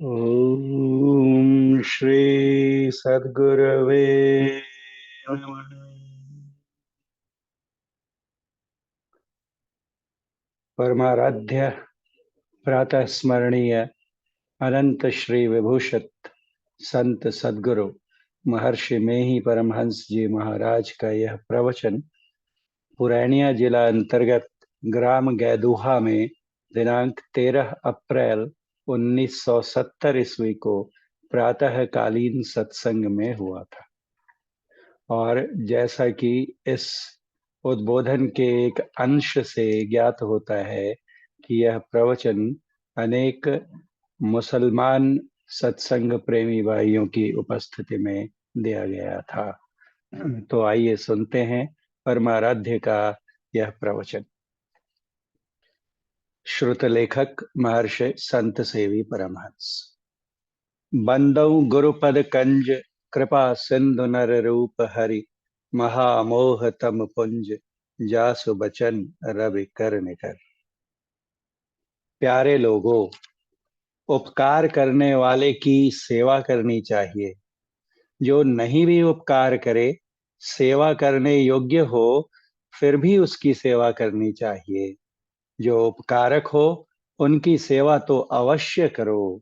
ओम श्री सद्गुरवे नमः। परमाराध्य प्रातः स्मरणीय अनंत श्री विभूषित संत सद्गुरु महर्षि में ही परमहंस जी महाराज का यह प्रवचन पुरैनिया जिला अंतर्गत ग्राम गैदुहा में दिनांक 13 अप्रैल 1970 ईस्वी को प्रातःकालीन सत्संग में हुआ था। और जैसा कि इस उद्बोधन के एक अंश से ज्ञात होता है कि यह प्रवचन अनेक मुसलमान सत्संग प्रेमी भाइयों की उपस्थिति में दिया गया था। तो आइए सुनते हैं परमाराध्य का यह प्रवचन। श्रुत लेखक महर्षि संत सेवी परमहंस। बंदौ गुरुपद कंज कृपा सिंधु नर रूप हरि महामोह तम पुंज जासु बचन रवि कर निकर। प्यारे लोगों, उपकार करने वाले की सेवा करनी चाहिए। जो नहीं भी उपकार करे, सेवा करने योग्य हो, फिर भी उसकी सेवा करनी चाहिए। जो उपकारक हो, उनकी सेवा तो अवश्य करो।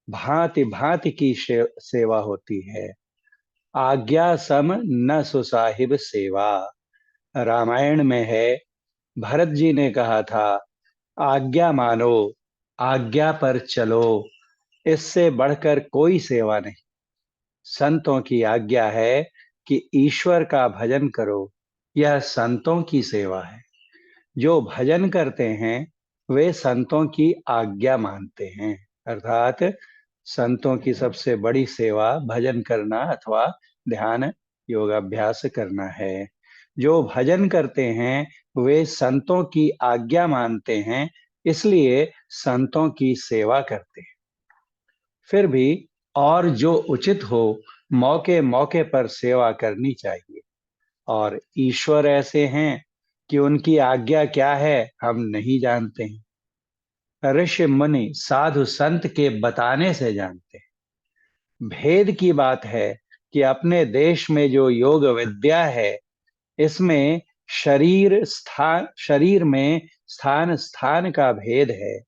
भांति भांति की सेवा होती है। आज्ञा सम न सुसाहिब सेवा। रामायण में है, भरत जी ने कहा था, आज्ञा मानो, आज्ञा पर चलो, इससे बढ़कर कोई सेवा नहीं। संतों की आज्ञा है कि ईश्वर का भजन करो, यह संतों की सेवा है। जो भजन करते हैं वे संतों की आज्ञा मानते हैं। अर्थात संतों की सबसे बड़ी सेवा भजन करना अथवा ध्यान योगाभ्यास करना है। जो भजन करते हैं वे संतों की आज्ञा मानते हैं, इसलिए संतों की सेवा करते हैं। फिर भी और जो उचित हो, मौके मौके पर सेवा करनी चाहिए। और ईश्वर ऐसे हैं कि उनकी आज्ञा क्या है हम नहीं जानते हैं। ऋषि मुनि साधु संत के बताने से जानते हैं। भेद की बात है कि अपने देश में जो योग विद्या है, इसमें शरीर में स्थान स्थान का भेद है।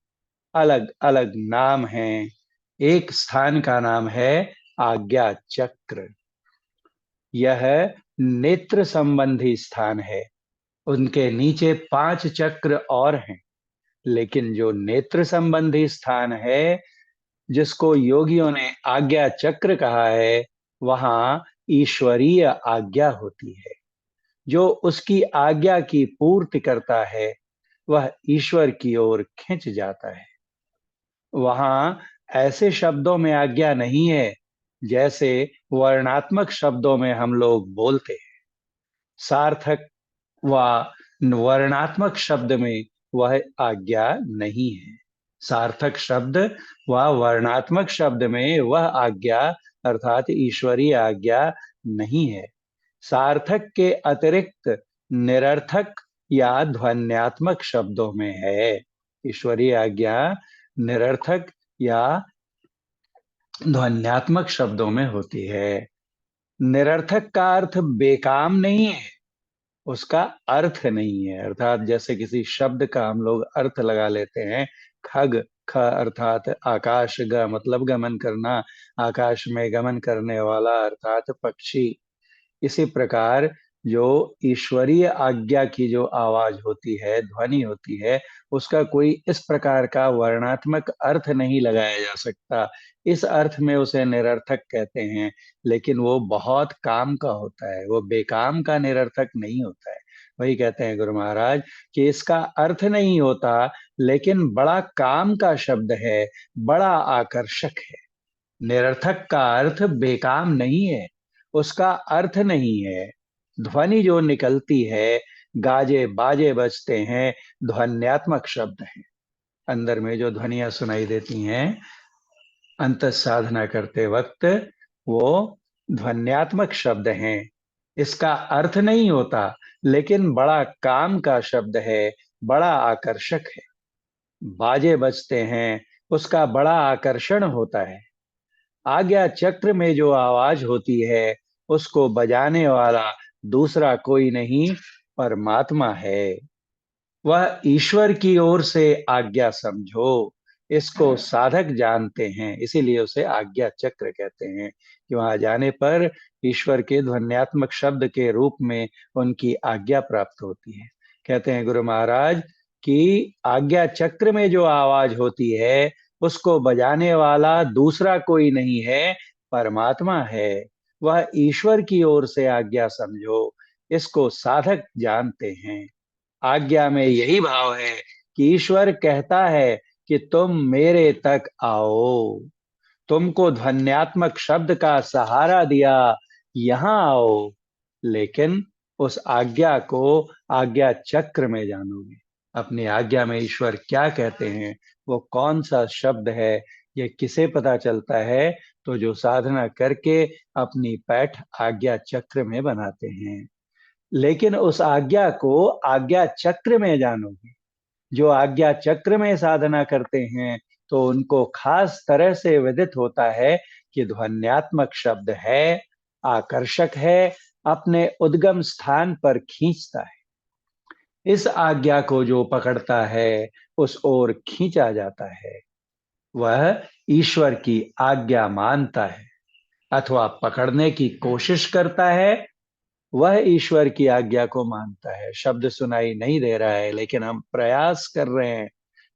अलग अलग नाम हैं। एक स्थान का नाम है आज्ञा चक्र। यह नेत्र संबंधी स्थान है। उनके नीचे 5 चक्र और हैं। लेकिन जो नेत्र संबंधी स्थान है, जिसको योगियों ने आज्ञा चक्र कहा है, वहां ईश्वरीय आज्ञा होती है। जो उसकी आज्ञा की पूर्ति करता है, वह ईश्वर की ओर खिंच जाता है। वहां ऐसे शब्दों में आज्ञा नहीं है जैसे वर्णात्मक शब्दों में हम लोग बोलते हैं। सार्थक व वर्णात्मक शब्द में वह आज्ञा नहीं है। सार्थक शब्द व वर्णात्मक शब्द में वह आज्ञा अर्थात ईश्वरीय आज्ञा नहीं है। सार्थक के अतिरिक्त निरर्थक या ध्वन्यात्मक शब्दों में है। ईश्वरीय आज्ञा निरर्थक या ध्वन्यात्मक शब्दों में होती है। निरर्थक का अर्थ बेकाम नहीं है, उसका अर्थ नहीं है। अर्थात जैसे किसी शब्द का हम लोग अर्थ लगा लेते हैं। खग, ख अर्थात आकाश, ग मतलब गमन करना, आकाश में गमन करने वाला अर्थात पक्षी। इसी प्रकार जो ईश्वरीय आज्ञा की जो आवाज होती है, ध्वनि होती है, उसका कोई इस प्रकार का वर्णात्मक अर्थ नहीं लगाया जा सकता। इस अर्थ में उसे निरर्थक कहते हैं, लेकिन वो बहुत काम का होता है, वो बेकाम का निरर्थक नहीं होता है। वही कहते हैं गुरु महाराज कि इसका अर्थ नहीं होता, लेकिन बड़ा काम का शब्द है, बड़ा आकर्षक है। निरर्थक का अर्थ बेकाम नहीं है, उसका अर्थ नहीं है। ध्वनि जो निकलती है, गाजे बाजे बजते हैं, ध्वन्यात्मक शब्द हैं। अंदर में जो ध्वनियां सुनाई देती हैं अंत साधना करते वक्त, वो ध्वन्यात्मक शब्द हैं। इसका अर्थ नहीं होता, लेकिन बड़ा काम का शब्द है, बड़ा आकर्षक है। बाजे बजते हैं, उसका बड़ा आकर्षण होता है। आज्ञा चक्र में जो आवाज होती है उसको बजाने वाला दूसरा कोई नहीं, परमात्मा है। वह ईश्वर की ओर से आज्ञा समझो, इसको साधक जानते हैं, इसीलिए उसे आज्ञा चक्र कहते हैं कि वहां जाने पर ईश्वर के ध्वन्यात्मक शब्द के रूप में उनकी आज्ञा प्राप्त होती है। कहते हैं गुरु महाराज कि आज्ञा चक्र में जो आवाज होती है उसको बजाने वाला दूसरा कोई नहीं है, परमात्मा है। वह ईश्वर की ओर से आज्ञा समझो, इसको साधक जानते हैं। आज्ञा में यही भाव है कि ईश्वर कहता है कि तुम मेरे तक आओ, तुमको ध्वन्यात्मक शब्द का सहारा दिया, यहां आओ। लेकिन उस आज्ञा को आज्ञा चक्र में जानोगे। अपनी आज्ञा में ईश्वर क्या कहते हैं, वो कौन सा शब्द है, ये किसे पता चलता है? तो जो साधना करके अपनी पैठ आज्ञा चक्र में बनाते हैं। लेकिन उस आज्ञा को आज्ञा चक्र में जानोगे। जो आज्ञा चक्र में साधना करते हैं तो उनको खास तरह से विदित होता है कि ध्वन्यात्मक शब्द है, आकर्षक है, अपने उद्गम स्थान पर खींचता है। इस आज्ञा को जो पकड़ता है उस ओर खींचा जाता है। वह ईश्वर की आज्ञा मानता है, अथवा पकड़ने की कोशिश करता है, वह ईश्वर की आज्ञा को मानता है। शब्द सुनाई नहीं दे रहा है लेकिन हम प्रयास कर रहे हैं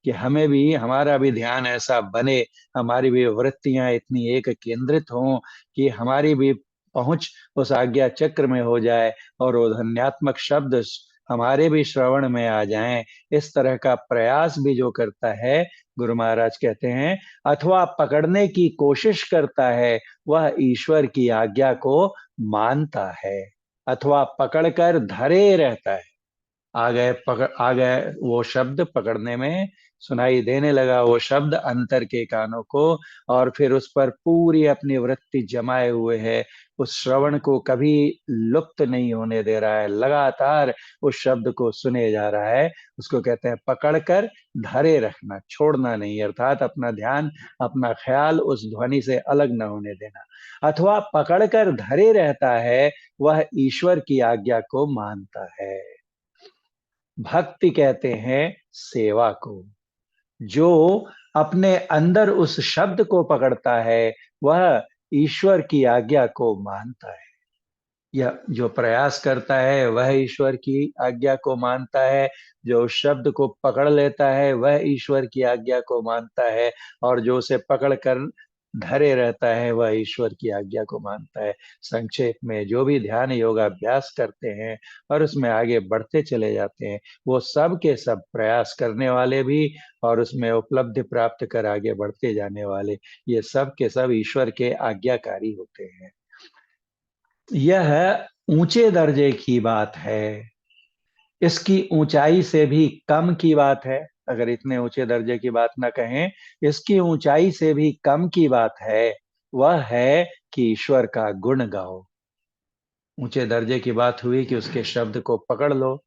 कि हमें भी, हमारा भी ध्यान ऐसा बने, हमारी भी वृत्तियां इतनी एक केंद्रित हों कि हमारी भी पहुंच उस आज्ञा चक्र में हो जाए और वो धन्यात्मक शब्द हमारे भी श्रवण में आ जाएं। इस तरह का प्रयास भी जो करता है, गुरु महाराज कहते हैं, अथवा पकड़ने की कोशिश करता है, वह ईश्वर की आज्ञा को मानता है, अथवा पकड़कर धरे रहता है। आ गए वो शब्द पकड़ने में, सुनाई देने लगा वो शब्द अंतर के कानों को, और फिर उस पर पूरी अपनी वृत्ति जमाए हुए है, उस श्रवण को कभी लुप्त नहीं होने दे रहा है, लगातार उस शब्द को सुने जा रहा है। उसको कहते हैं पकड़कर धरे रखना, छोड़ना नहीं, अर्थात अपना ध्यान, अपना ख्याल उस ध्वनि से अलग न होने देना। अथवा पकड़कर धरे रहता है, वह ईश्वर की आज्ञा को मानता है। भक्ति कहते हैं सेवा को। जो अपने अंदर उस शब्द को पकड़ता है वह ईश्वर की आज्ञा को मानता है। यह जो प्रयास करता है वह ईश्वर की आज्ञा को मानता है। जो शब्द को पकड़ लेता है वह ईश्वर की आज्ञा को मानता है। और जो उसे पकड़ कर धरे रहता है वह ईश्वर की आज्ञा को मानता है। संक्षेप में जो भी ध्यान योगाभ्यास करते हैं और उसमें आगे बढ़ते चले जाते हैं, वो सब के सब प्रयास करने वाले भी और उसमें उपलब्धि प्राप्त कर आगे बढ़ते जाने वाले, ये सब के सब ईश्वर के आज्ञाकारी होते हैं। यह ऊंचे दर्जे की बात है, इसकी ऊंचाई से भी कम की बात है। अगर इतने ऊंचे दर्जे की बात ना कहें, इसकी ऊंचाई से भी कम की बात है। वह है कि ईश्वर का गुण गाओ। ऊंचे दर्जे की बात हुई कि उसके शब्द को पकड़ लो,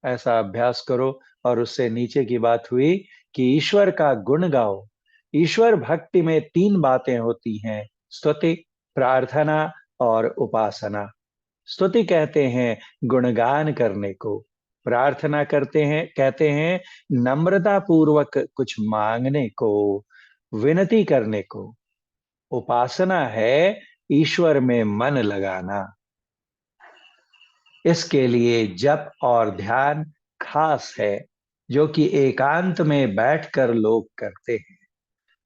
ऐसा अभ्यास करो। और उससे नीचे की बात हुई कि ईश्वर का गुण गाओ। ईश्वर भक्ति में तीन बातें होती हैं, स्तुति, प्रार्थना और उपासना। स्तुति कहते हैं गुणगान करने को, प्रार्थना करते हैं, कहते हैं नम्रता पूर्वक कुछ मांगने को, विनती करने को। उपासना है ईश्वर में मन लगाना। इसके लिए जप और ध्यान खास है, जो कि एकांत में बैठकर लोग करते हैं।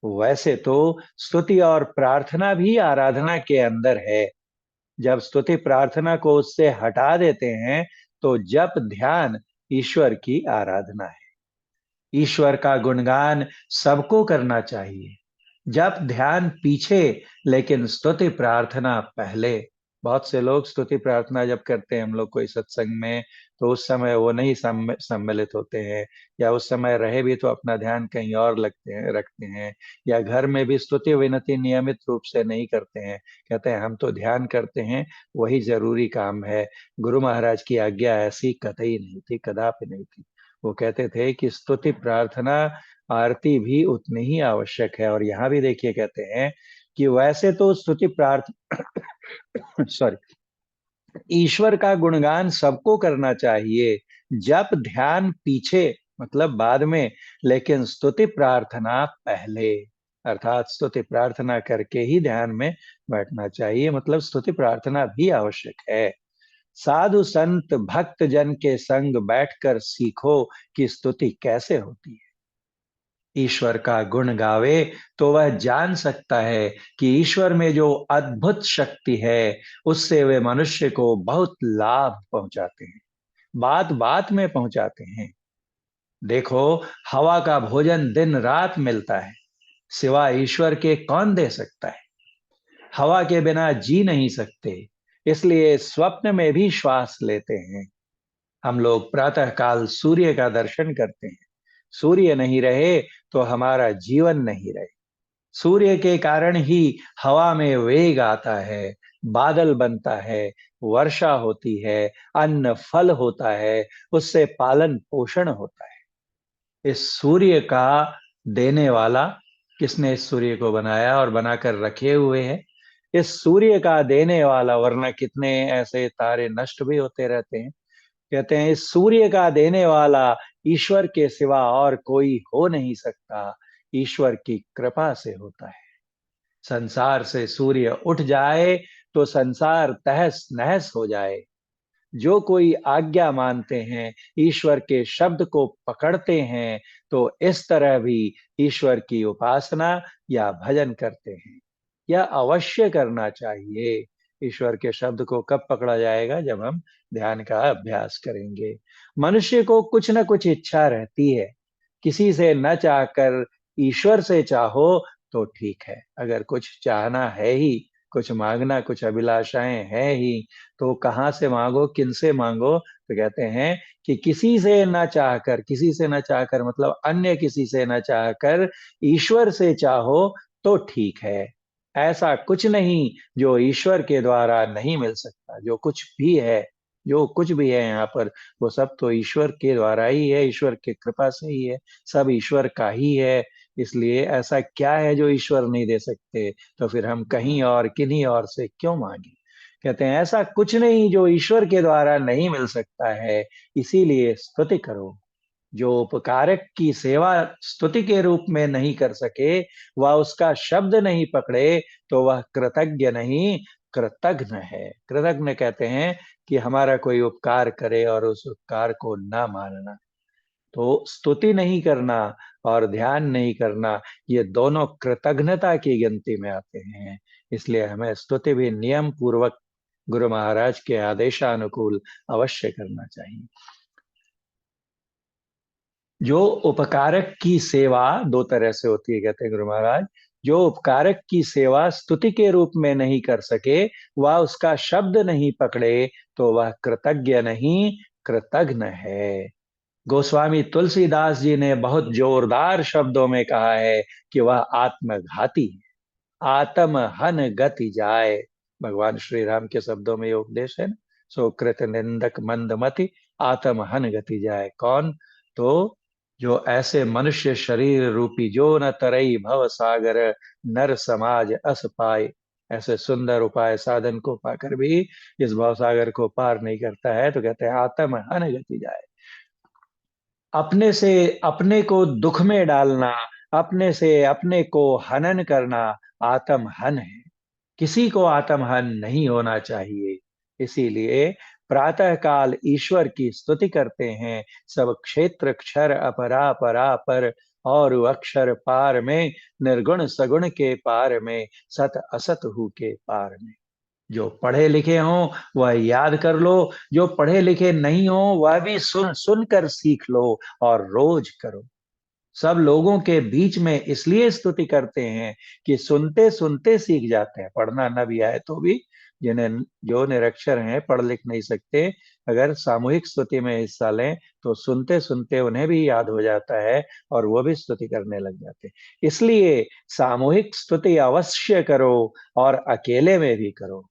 वैसे तो स्तुति और प्रार्थना भी आराधना के अंदर है। जब स्तुति प्रार्थना को उससे हटा देते हैं तो जप ध्यान ईश्वर की आराधना है। ईश्वर का गुणगान सबको करना चाहिए, जप ध्यान पीछे, लेकिन स्तुति प्रार्थना पहले। बहुत से लोग स्तुति प्रार्थना जब करते हैं हम लोग कोई सत्संग में, तो उस समय वो नहीं सम्मिलित होते हैं, या उस समय रहे भी तो अपना ध्यान कहीं और लगते हैं रखते हैं, या घर में भी स्तुति विनती नियमित रूप से नहीं करते हैं। कहते हैं हम तो ध्यान करते हैं, वही जरूरी काम है। गुरु महाराज की आज्ञा ऐसी कतई नहीं थी, कदापि नहीं थी। वो कहते थे कि स्तुति प्रार्थना आरती भी उतनी ही आवश्यक है। और यहाँ भी देखिए कहते हैं कि वैसे तो स्तुति प्रार्थना सॉरी, ईश्वर का गुणगान सबको करना चाहिए, जप ध्यान पीछे, मतलब बाद में, लेकिन स्तुति प्रार्थना पहले। अर्थात स्तुति प्रार्थना करके ही ध्यान में बैठना चाहिए, मतलब स्तुति प्रार्थना भी आवश्यक है। साधु संत भक्त जन के संग बैठकर सीखो कि स्तुति कैसे होती है। ईश्वर का गुण गावे तो वह जान सकता है कि ईश्वर में जो अद्भुत शक्ति है उससे वे मनुष्य को बहुत लाभ पहुंचाते हैं, बात बात में पहुंचाते हैं। देखो, हवा का भोजन दिन रात मिलता है, सिवाय ईश्वर के कौन दे सकता है। हवा के बिना जी नहीं सकते, इसलिए स्वप्न में भी श्वास लेते हैं। हम लोग प्रातः काल सूर्य का दर्शन करते हैं। सूर्य नहीं रहे तो हमारा जीवन नहीं रहे। सूर्य के कारण ही हवा में वेग आता है, बादल बनता है, वर्षा होती है, अन्न फल होता है, उससे पालन पोषण होता है। इस सूर्य का देने वाला, किसने इस सूर्य को बनाया और बनाकर रखे हुए है? इस सूर्य का देने वाला, वरना कितने ऐसे तारे नष्ट भी होते रहते हैं। कहते हैं इस सूर्य का देने वाला ईश्वर के सिवा और कोई हो नहीं सकता, ईश्वर की कृपा से होता है। संसार से सूर्य उठ जाए तो संसार तहस नहस हो जाए। जो कोई आज्ञा मानते हैं, ईश्वर के शब्द को पकड़ते हैं, तो इस तरह भी ईश्वर की उपासना या भजन करते हैं। यह अवश्य करना चाहिए। ईश्वर के शब्द को कब पकड़ा जाएगा? जब हम ध्यान का अभ्यास करेंगे। मनुष्य को कुछ न कुछ इच्छा रहती है, किसी से न चाहकर ईश्वर से चाहो तो ठीक है। अगर कुछ चाहना है ही, कुछ मांगना, कुछ अभिलाषाएं हैं ही, तो कहाँ से मांगो, किन से मांगो? तो कहते हैं कि किसी से ना चाहकर, किसी से ना चाहकर मतलब अन्य किसी से ना चाहकर ईश्वर से चाहो तो ठीक है। ऐसा कुछ नहीं जो ईश्वर के द्वारा नहीं मिल सकता। जो कुछ भी है, जो कुछ भी है यहाँ पर, वो सब तो ईश्वर के द्वारा ही है, ईश्वर की कृपा से ही है। सब ईश्वर का ही है। इसलिए ऐसा क्या है जो ईश्वर नहीं दे सकते? तो फिर हम कहीं और किन्हीं और से क्यों मांगे? कहते हैं ऐसा कुछ नहीं जो ईश्वर के द्वारा नहीं मिल सकता है, इसीलिए स्तुति करो। जो उपकारक की सेवा स्तुति के रूप में नहीं कर सके, वह उसका शब्द नहीं पकड़े, तो वह कृतज्ञ नहीं, कृतघ्न है। कृतघ्न कहते हैं कि हमारा कोई उपकार करे और उस उपकार को ना मानना। तो स्तुति नहीं करना और ध्यान नहीं करना, ये दोनों कृतघ्नता की गिनती में आते हैं। इसलिए हमें स्तुति भी नियम पूर्वक गुरु महाराज के आदेशानुकूल अवश्य करना चाहिए। जो उपकारक की सेवा दो तरह से होती है, कहते हैं गुरु महाराज। जो उपकारक की सेवा स्तुति के रूप में नहीं कर सके, वह उसका शब्द नहीं पकड़े, तो वह कृतज्ञ नहीं, कृतघ्न है। गोस्वामी तुलसीदास जी ने बहुत जोरदार शब्दों में कहा है कि वह आत्मघाती है, आत्म हन गति जाए। भगवान श्री राम के शब्दों में ये उपदेश है ना, सो कृत निंदक मंदमति, आत्म हन गति जाए। कौन? तो जो ऐसे मनुष्य शरीर रूपी जो न तरई भव सागर, नर समाज अस पाए। ऐसे सुंदर उपाय साधन को पाकर भी इस भव सागर को पार नहीं करता है, तो कहते हैं आत्म हन गति जाए। अपने से अपने को दुख में डालना, अपने से अपने को हनन करना आत्महन है। किसी को आत्महन नहीं होना चाहिए। इसीलिए प्रातः काल ईश्वर की स्तुति करते हैं। सब क्षेत्र क्षर अपरा परा पर, और अक्षर पार में, निर्गुण सगुण के पार में, सत असत हु के पार में। जो पढ़े लिखे हों वह याद कर लो, जो पढ़े लिखे नहीं हो वह भी सुन सुनकर सीख लो और रोज करो। सब लोगों के बीच में इसलिए स्तुति करते हैं कि सुनते सुनते सीख जाते हैं। पढ़ना न भी आए तो भी, जिन्हें जो निरक्षर हैं, पढ़ लिख नहीं सकते, अगर सामूहिक स्तुति में हिस्सा लें तो सुनते सुनते उन्हें भी याद हो जाता है और वो भी स्तुति करने लग जाते हैं। इसलिए सामूहिक स्तुति अवश्य करो और अकेले में भी करो।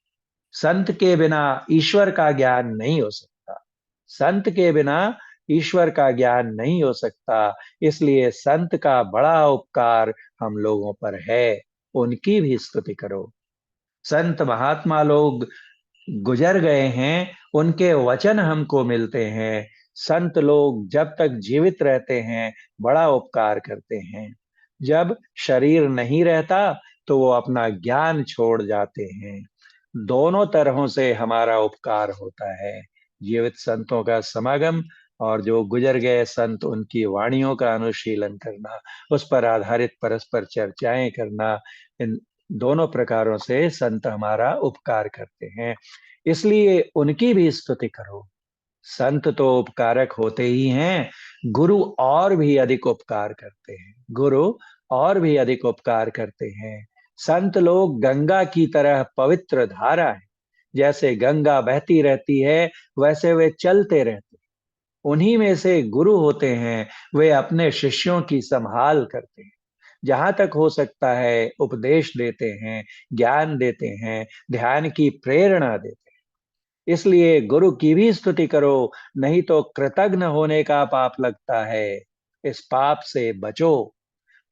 संत के बिना ईश्वर का ज्ञान नहीं हो सकता। संत के बिना ईश्वर का ज्ञान नहीं हो सकता। इसलिए संत का बड़ा उपकार हम लोगों पर है, उनकी भी स्तुति करो। संत महात्मा लोग गुजर गए हैं, उनके वचन हमको मिलते हैं। संत लोग जब तक जीवित रहते हैं बड़ा उपकार करते हैं। जब शरीर नहीं रहता तो वो अपना ज्ञान छोड़ जाते हैं। दोनों तरहों से हमारा उपकार होता है। जीवित संतों का समागम और जो गुजर गए संत उनकी वाणियों का अनुशीलन करना, उस पर आधारित परस्पर चर्चाएं करना, इन दोनों प्रकारों से संत हमारा उपकार करते हैं। इसलिए उनकी भी स्तुति करो। संत तो उपकारक होते ही हैं, गुरु और भी अधिक उपकार करते हैं। गुरु और भी अधिक उपकार करते हैं। संत लोग गंगा की तरह पवित्र धारा है। जैसे गंगा बहती रहती है वैसे वे चलते रहते हैं। उन्हीं में से गुरु होते हैं, वे अपने शिष्यों की संभाल करते हैं। जहां तक हो सकता है उपदेश देते हैं, ज्ञान देते हैं, ध्यान की प्रेरणा देते हैं। इसलिए गुरु की भी स्तुति करो, नहीं तो कृतघ्न होने का पाप लगता है। इस पाप से बचो।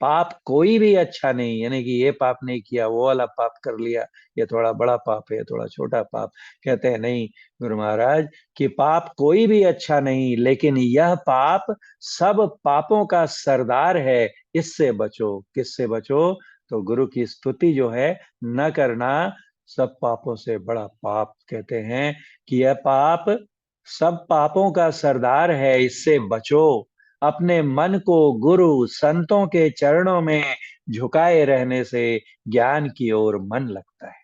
पाप कोई भी अच्छा नहीं, यानी कि ये पाप नहीं किया, वो वाला पाप कर लिया, ये थोड़ा बड़ा पाप है, ये थोड़ा छोटा पाप। कहते हैं नहीं गुरु महाराज कि पाप कोई भी अच्छा नहीं, लेकिन यह पाप सब पापों का सरदार है। इससे बचो। किससे बचो? तो गुरु की स्तुति जो है न करना सब पापों से बड़ा पाप। कहते हैं कि यह पाप सब पापों का सरदार है, इससे बचो। अपने मन को गुरु संतों के चरणों में झुकाए रहने से ज्ञान की ओर मन लगता है।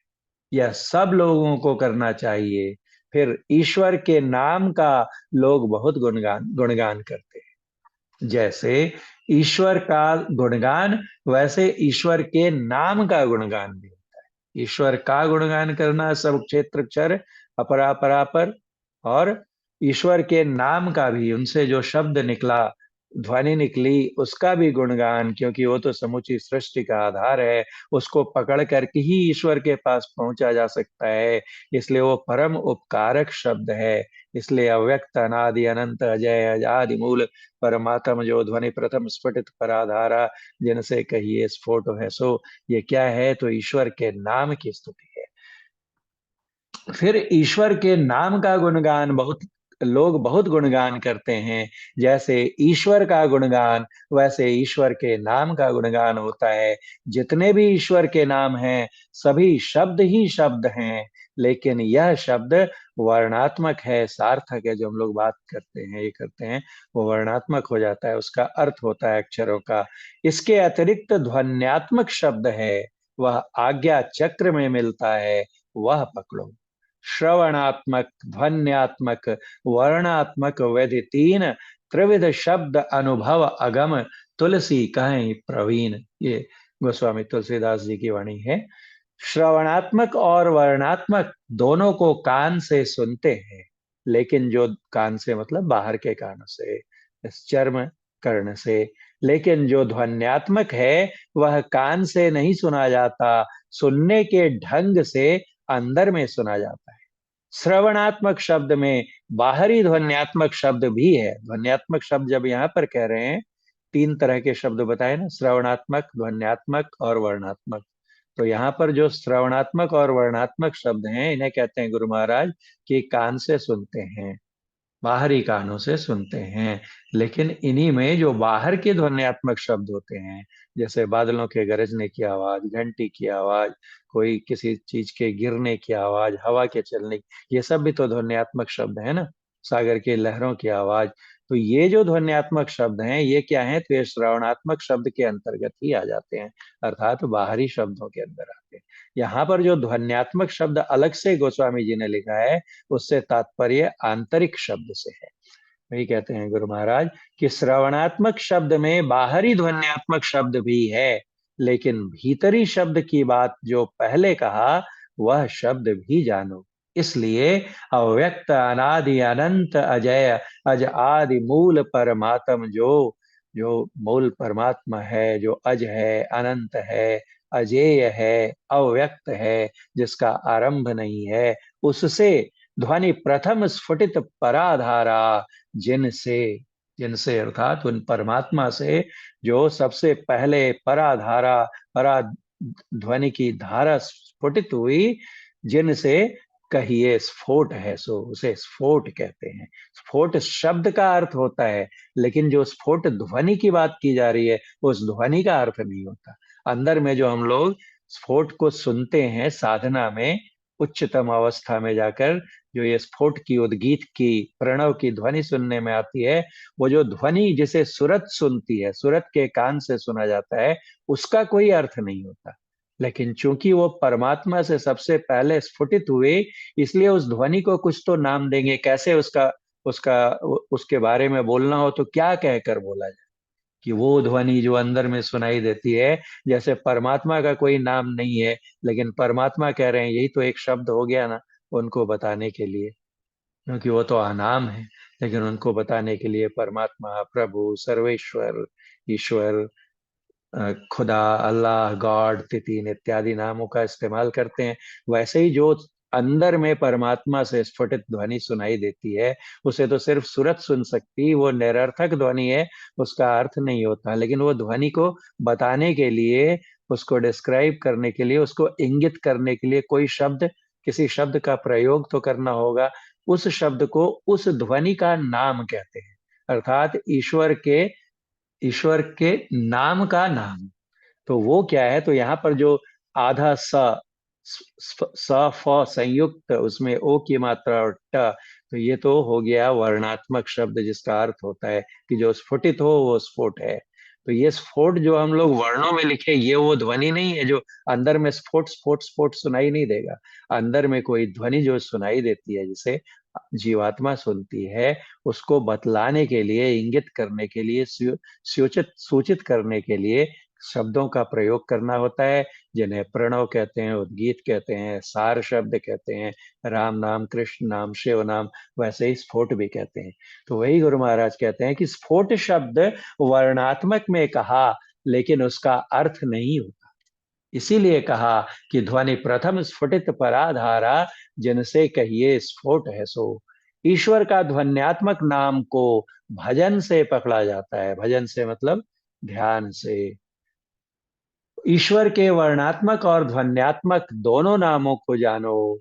यह सब लोगों को करना चाहिए। फिर ईश्वर के नाम का लोग बहुत गुणगान गुणगान करते हैं। जैसे ईश्वर का गुणगान, वैसे ईश्वर के नाम का गुणगान भी। ईश्वर का गुणगान करना सब क्षेत्र क्षर अपरा परापर, और ईश्वर के नाम का भी, उनसे जो शब्द निकला, ध्वनि निकली, उसका भी गुणगान, क्योंकि वो तो समूची सृष्टि का आधार है। उसको पकड़ करके ही ईश्वर के पास पहुंचा जा सकता है। इसलिए वो परम उपकारक शब्द है। इसलिए अव्यक्त अनादि अनंत अजय अजादि मूल परमात्म जो ध्वनि प्रथम स्फुटित पराधारा, जिनसे कहिए स्फोट है सो। ये क्या है? तो ईश्वर के नाम की स्तुति है। फिर ईश्वर के नाम का गुणगान बहुत लोग बहुत गुणगान करते हैं। जैसे ईश्वर का गुणगान, वैसे ईश्वर के नाम का गुणगान होता है। जितने भी ईश्वर के नाम हैं सभी शब्द ही शब्द हैं, लेकिन यह शब्द वर्णात्मक है, सार्थक है। जो हम लोग बात करते हैं, ये करते हैं, वो वर्णात्मक हो जाता है, उसका अर्थ होता है अक्षरों का। इसके अतिरिक्त ध्वन्यात्मक शब्द है, वह आज्ञा चक्र में मिलता है, वह पकड़ो। श्रवणात्मक, ध्वन्यात्मक, वर्णात्मक वेद तीन त्रिविध शब्द अनुभव अगम, तुलसी कहें प्रवीण। ये गोस्वामी तुलसीदास जी की वाणी है। श्रवणात्मक और वर्णात्मक दोनों को कान से सुनते हैं, लेकिन जो कान से मतलब बाहर के कानों से, इस चर्म कर्ण से। लेकिन जो ध्वन्यात्मक है वह कान से नहीं सुना जाता, सुनने के ढंग से अंदर में सुना जाता है। श्रवणात्मक शब्द में बाहरी ध्वन्यात्मक शब्द भी है। ध्वन्यात्मक शब्द जब यहाँ पर कह रहे हैं, तीन तरह के शब्द बताए ना, श्रवणात्मक, ध्वन्यात्मक और वर्णात्मक। तो यहाँ पर जो श्रवणात्मक और वर्णात्मक शब्द हैं, इन्हें कहते हैं गुरु महाराज कि कान से सुनते हैं, बाहरी कानों से सुनते हैं। लेकिन इन्हीं में जो बाहर के ध्वन्यात्मक शब्द होते हैं, जैसे बादलों के गरजने की आवाज, घंटी की आवाज, कोई किसी चीज के गिरने की आवाज, हवा के चलने की, ये सब भी तो ध्वन्यात्मक शब्द है ना। सागर के लहरों की आवाज। तो ये जो ध्वन्यात्मक शब्द हैं, ये क्या है? तो ये श्रवणात्मक शब्द के अंतर्गत ही आ जाते हैं, अर्थात बाहरी शब्दों के अंदर आते हैं। यहाँ पर जो ध्वन्यात्मक शब्द अलग से गोस्वामी जी ने लिखा है, उससे तात्पर्य आंतरिक शब्द से है। वही कहते हैं गुरु महाराज कि श्रवणात्मक शब्द में बाहरी ध्वन्यात्मक शब्द भी है, लेकिन भीतरी शब्द की बात जो पहले कहा, वह शब्द भी जानो। इसलिए अव्यक्त अनादि अनंत अजय अज आदि मूल परमात्म, जो जो मूल परमात्मा है, जो अज है, अनंत है, अजेय है, अव्यक्त है, जिसका आरंभ नहीं है, उससे ध्वनि प्रथम स्फुटित पराधारा, जिनसे, जिनसे अर्थात उन परमात्मा से जो सबसे पहले पराधारा, परा ध्वनि की धारा स्फुटित हुई, जिनसे कहिए स्फोट है, सो उसे स्फोट कहते हैं। स्फोट शब्द का अर्थ होता है, लेकिन जो स्फोट ध्वनि की बात की जा रही है उस ध्वनि का अर्थ नहीं होता। अंदर में जो हम लोग स्फोट को सुनते हैं साधना में, उच्चतम अवस्था में जाकर जो ये स्फोट की, उद्गीत की, प्रणव की ध्वनि सुनने में आती है, वो जो ध्वनि जिसे सुरत सुनती है, सुरत के कान से सुना जाता है, उसका कोई अर्थ नहीं होता। लेकिन चूंकि वो परमात्मा से सबसे पहले स्फुटित हुए, इसलिए उस ध्वनि को कुछ तो नाम देंगे। कैसे उसका उसका उसके बारे में बोलना हो तो क्या कहकर बोला जाए कि वो ध्वनि जो अंदर में सुनाई देती है, जैसे परमात्मा का कोई नाम नहीं है, लेकिन परमात्मा कह रहे हैं, यही तो एक शब्द हो गया ना उनको बताने के लिए, क्योंकि वो तो अनाम है। लेकिन उनको बताने के लिए परमात्मा, प्रभु, सर्वेश्वर, ईश्वर, खुदा, अल्लाह, गॉड, तितीन इत्यादि नामों का इस्तेमाल करते हैं। वैसे ही जो अंदर में परमात्मा से स्फुटित ध्वनि सुनाई देती है, उसे तो सिर्फ सूरत सुन सकती, वो निरर्थक ध्वनि है, उसका अर्थ नहीं होता। लेकिन वो ध्वनि को बताने के लिए, उसको डिस्क्राइब करने के लिए, उसको इंगित करने के लिए कोई शब्द, किसी शब्द का प्रयोग तो करना होगा। उस शब्द को उस ध्वनि का नाम कहते हैं, अर्थात ईश्वर के नाम का नाम। तो वो क्या है, तो यहाँ पर जो आधा स फ संयुक्त, उसमें ओ की मात्रा और ट, तो ये तो हो गया वर्णात्मक शब्द, जिसका अर्थ होता है कि जो स्फुटित हो वो स्फोट है। तो ये स्फोट जो हम लोग वर्णों में लिखे, ये वो ध्वनि नहीं है जो अंदर में स्फोट स्फोट स्फोट सुनाई नहीं देगा। अंदर में कोई ध्वनि जो सुनाई देती है, जिसे जीवात्मा सुनती है, उसको बतलाने के लिए, इंगित करने के लिए, सूचित सूचित करने के लिए शब्दों का प्रयोग करना होता है, जिन्हें प्रणव कहते हैं, उद्गीत कहते हैं, सार शब्द कहते हैं, राम नाम, कृष्ण नाम, शिव नाम, वैसे ही स्फोट भी कहते हैं। तो वही गुरु महाराज कहते हैं कि स्फोट शब्द वर्णात्मक में कहा, लेकिन उसका अर्थ नहीं होता। इसीलिए कहा कि ध्वनि प्रथम स्फुटित पराधारा, जिनसे कहिए स्फोट है सो। ईश्वर का ध्वन्यात्मक नाम को भजन से पकड़ा जाता है। भजन से मतलब ध्यान से। ईश्वर के वर्णात्मक और ध्वन्यात्मक दोनों नामों को जानो।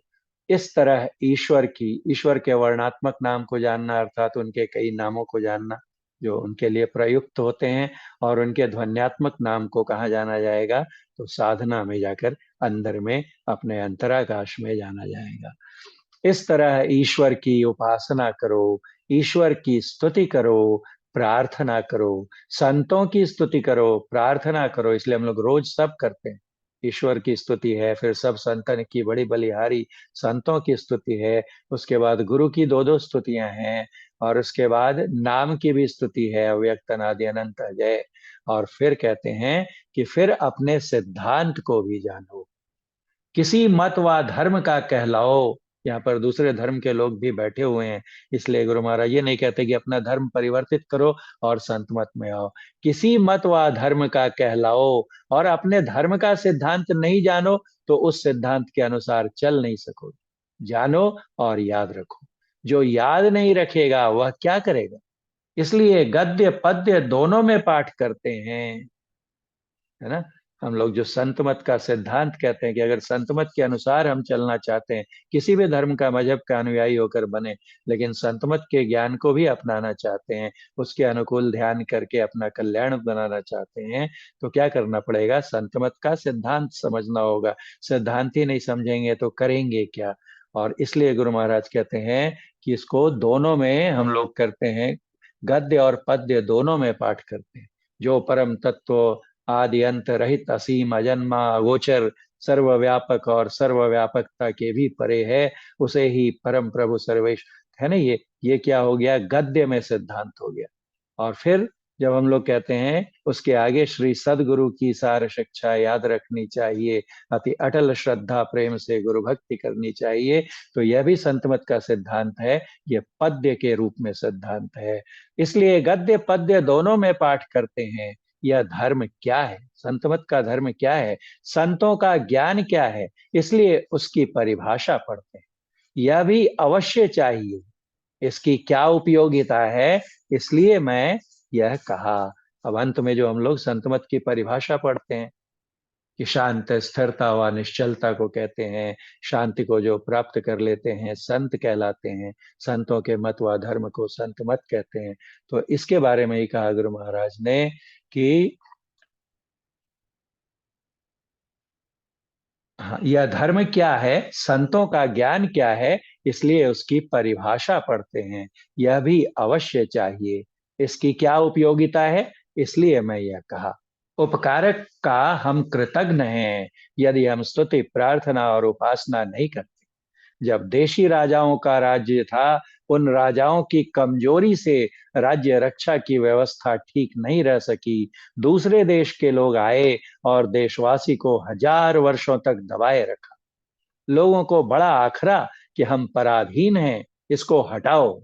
इस तरह ईश्वर के वर्णात्मक नाम को जानना, अर्थात उनके कई नामों को जानना जो उनके लिए प्रयुक्त होते हैं, और उनके ध्वन्यात्मक नाम को कहाँ जाना जाएगा, तो साधना में जाकर अंदर में अपने अंतराकाश में जाना जाएगा। इस तरह ईश्वर की उपासना करो, ईश्वर की स्तुति करो, प्रार्थना करो, संतों की स्तुति करो, प्रार्थना करो। इसलिए हम लोग रोज सब करते हैं। ईश्वर की स्तुति है, फिर सब संतन की बड़ी बलिहारी संतों की स्तुति है, उसके बाद गुरु की दो दो स्तुतियां हैं, और उसके बाद नाम की भी स्तुति है, अव्यक्त अनादि अनंत अजय। और फिर कहते हैं कि फिर अपने सिद्धांत को भी जानो, किसी मत व धर्म का कहलाओ। यहाँ पर दूसरे धर्म के लोग भी बैठे हुए हैं, इसलिए गुरु महाराज ये नहीं कहते कि अपना धर्म परिवर्तित करो और संत मत में आओ। किसी मत व धर्म का कहलाओ, और अपने धर्म का सिद्धांत नहीं जानो तो उस सिद्धांत के अनुसार चल नहीं सकोगे। जानो और याद रखो। जो याद नहीं रखेगा वह क्या करेगा। इसलिए गद्य पद्य दोनों में पाठ करते हैं, है ना। हम लोग जो संत मत का सिद्धांत कहते हैं कि अगर संत मत के अनुसार हम चलना चाहते हैं, किसी भी धर्म का, मजहब का अनुयायी होकर बने, लेकिन संत मत के ज्ञान को भी अपनाना चाहते हैं, उसके अनुकूल ध्यान करके अपना कल्याण बनाना चाहते हैं, तो क्या करना पड़ेगा, संत मत का सिद्धांत समझना होगा। सिद्धांत ही नहीं समझेंगे तो करेंगे क्या। और इसलिए गुरु महाराज कहते हैं कि इसको दोनों में हम लोग करते हैं, गद्य और पद्य दोनों में पाठ करते हैं। जो परम तत्व आदि अंत रहित, असीम, अजन्मा, अगोचर, सर्वव्यापक और सर्वव्यापकता के भी परे है, उसे ही परम प्रभु सर्वेश, है ना। ये क्या हो गया, गद्य में सिद्धांत हो गया। और फिर जब हम लोग कहते हैं उसके आगे, श्री सदगुरु की सार शिक्षा याद रखनी चाहिए, अति अटल श्रद्धा प्रेम से गुरु भक्ति करनी चाहिए, तो यह भी संतमत का सिद्धांत है। यह पद्य के रूप में सिद्धांत है। इसलिए गद्य पद्य दोनों में पाठ करते हैं। यह धर्म क्या है, संतमत का धर्म क्या है, संतों का ज्ञान क्या है, इसलिए उसकी परिभाषा पढ़ते हैं। यह भी अवश्य चाहिए। इसकी क्या उपयोगिता है, इसलिए मैं यह कहा। अब अंत में जो हम लोग संत मत की परिभाषा पढ़ते हैं कि शांत स्थिरता व निश्चलता को कहते हैं। शांति को जो प्राप्त कर लेते हैं संत कहलाते हैं। संतों के मत व धर्म को संत मत कहते हैं। तो इसके बारे में ही कहा गुरु महाराज ने कि हाँ, यह धर्म क्या है, संतों का ज्ञान क्या है, इसलिए उसकी परिभाषा पढ़ते हैं। यह भी अवश्य चाहिए। इसकी क्या उपयोगिता है, इसलिए मैं यह कहा। उपकारक का हम कृतज्ञ हैं यदि हम स्तुति प्रार्थना और उपासना नहीं करते। जब देशी राजाओं का राज्य था, उन राजाओं की कमजोरी से राज्य रक्षा की व्यवस्था ठीक नहीं रह सकी। दूसरे देश के लोग आए और देशवासी को 1000 वर्षों तक दबाए रखा। लोगों को बड़ा आखरा कि हम पराधीन हैं, इसको हटाओ।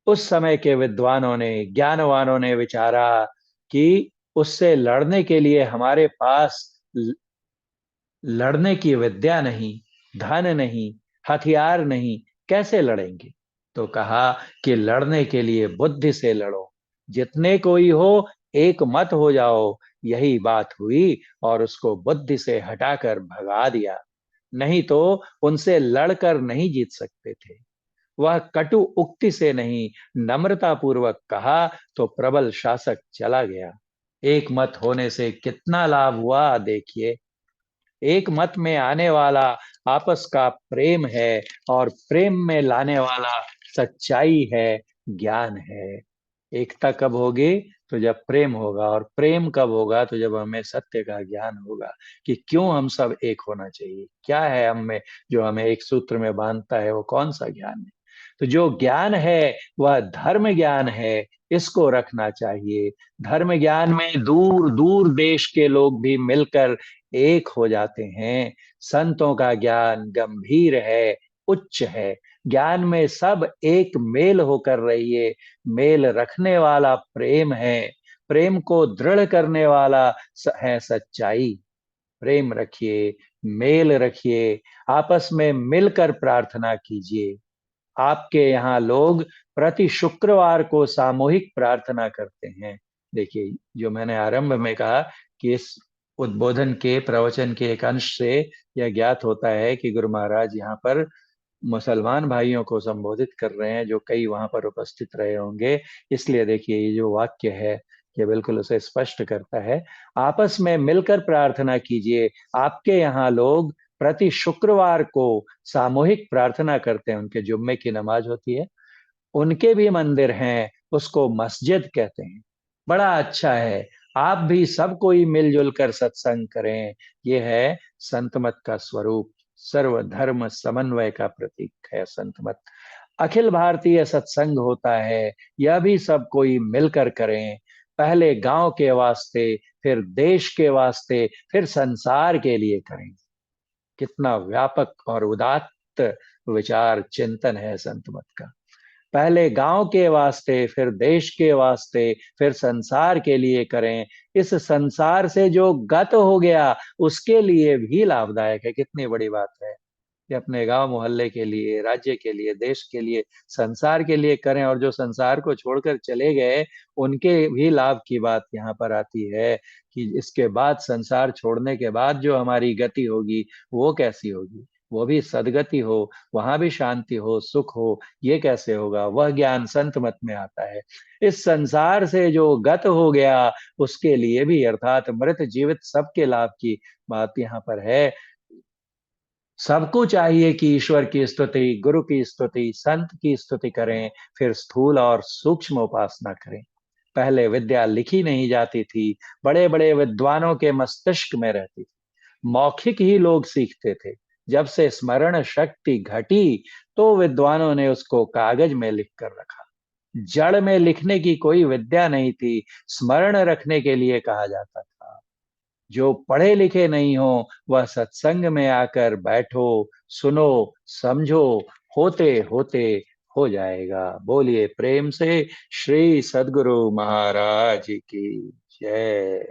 उस समय के विद्वानों ने, ज्ञानवानों ने विचारा कि उससे लड़ने के लिए हमारे पास लड़ने की विद्या नहीं, धन नहीं, हथियार नहीं, कैसे लड़ेंगे। तो कहा कि लड़ने के लिए बुद्धि से लड़ो। जितने कोई हो, एक मत हो जाओ। यही बात हुई और उसको बुद्धि से हटाकर भगा दिया। नहीं तो उनसे लड़कर नहीं जीत सकते थे। वह कटु उक्ति से नहीं, नम्रता पूर्वक कहा तो प्रबल शासक चला गया। एक मत होने से कितना लाभ हुआ देखिए। एक मत में आने वाला आपस का प्रेम है, और प्रेम में लाने वाला सच्चाई है, ज्ञान है। एकता कब होगी, तो जब प्रेम होगा। और प्रेम कब होगा, तो जब हमें सत्य का ज्ञान होगा कि क्यों हम सब एक होना चाहिए। क्या है हम में जो हमें एक सूत्र में बांधता है, वो कौन सा ज्ञान है। तो जो ज्ञान है वह धर्म ज्ञान है, इसको रखना चाहिए। धर्म ज्ञान में दूर दूर देश के लोग भी मिलकर एक हो जाते हैं। संतों का ज्ञान गंभीर है, उच्च है। ज्ञान में सब एक मेल होकर रहिए। मेल रखने वाला प्रेम है। प्रेम को दृढ़ करने वाला है सच्चाई। प्रेम रखिए, मेल रखिए, आपस में मिलकर प्रार्थना कीजिए। आपके यहाँ लोग प्रति शुक्रवार को सामूहिक प्रार्थना करते हैं। देखिए, जो मैंने आरंभ में कहा कि इस उद्बोधन के प्रवचन के एक अंश से यह ज्ञात होता है कि गुरु महाराज यहाँ पर मुसलमान भाइयों को संबोधित कर रहे हैं जो कई वहां पर उपस्थित रहे होंगे। इसलिए देखिए, ये जो वाक्य है ये बिल्कुल उसे स्पष्ट करता है। आपस में मिलकर प्रार्थना कीजिए। आपके यहाँ लोग प्रति शुक्रवार को सामूहिक प्रार्थना करते हैं। उनके जुम्मे की नमाज होती है। उनके भी मंदिर हैं, उसको मस्जिद कहते हैं। बड़ा अच्छा है। आप भी सब कोई मिलजुल कर सत्संग करें। ये है संत मत का स्वरूप। सर्वधर्म समन्वय का प्रतीक है संत मत। अखिल भारतीय सत्संग होता है, यह भी सब कोई मिलकर करें। पहले गांव के वास्ते, फिर देश के वास्ते, फिर संसार के लिए करें। कितना व्यापक और उदात्त विचार चिंतन है संत मत का। पहले गांव के वास्ते, फिर देश के वास्ते, फिर संसार के लिए करें। इस संसार से जो गत हो गया उसके लिए भी लाभदायक है। कितनी बड़ी बात है कि अपने गांव मोहल्ले के लिए, राज्य के लिए, देश के लिए, संसार के लिए करें। और जो संसार को छोड़कर चले गए उनके भी लाभ की बात यहाँ पर आती है कि इसके बाद, संसार छोड़ने के बाद जो हमारी गति होगी वो कैसी होगी। वो भी सदगति हो, वहां भी शांति हो, सुख हो। ये कैसे होगा, वह ज्ञान संत मत में आता है। इस संसार से जो गत हो गया उसके लिए भी, अर्थात मृत जीवित सबके लाभ की बात यहाँ पर है। सबको चाहिए कि ईश्वर की स्तुति, गुरु की स्तुति, संत की स्तुति करें, फिर स्थूल और सूक्ष्म उपासना करें। पहले विद्या लिखी नहीं जाती थी, बड़े बड़े विद्वानों के मस्तिष्क में रहती थी। मौखिक ही लोग सीखते थे। जब से स्मरण शक्ति घटी तो विद्वानों ने उसको कागज में लिख कर रखा। जड़ में लिखने की कोई विद्या नहीं थी, स्मरण रखने के लिए कहा जाता था। जो पढ़े लिखे नहीं हो वह सत्संग में आकर बैठो, सुनो, समझो, होते होते हो जाएगा। बोलिए प्रेम से श्री सद्गुरु महाराज की जय।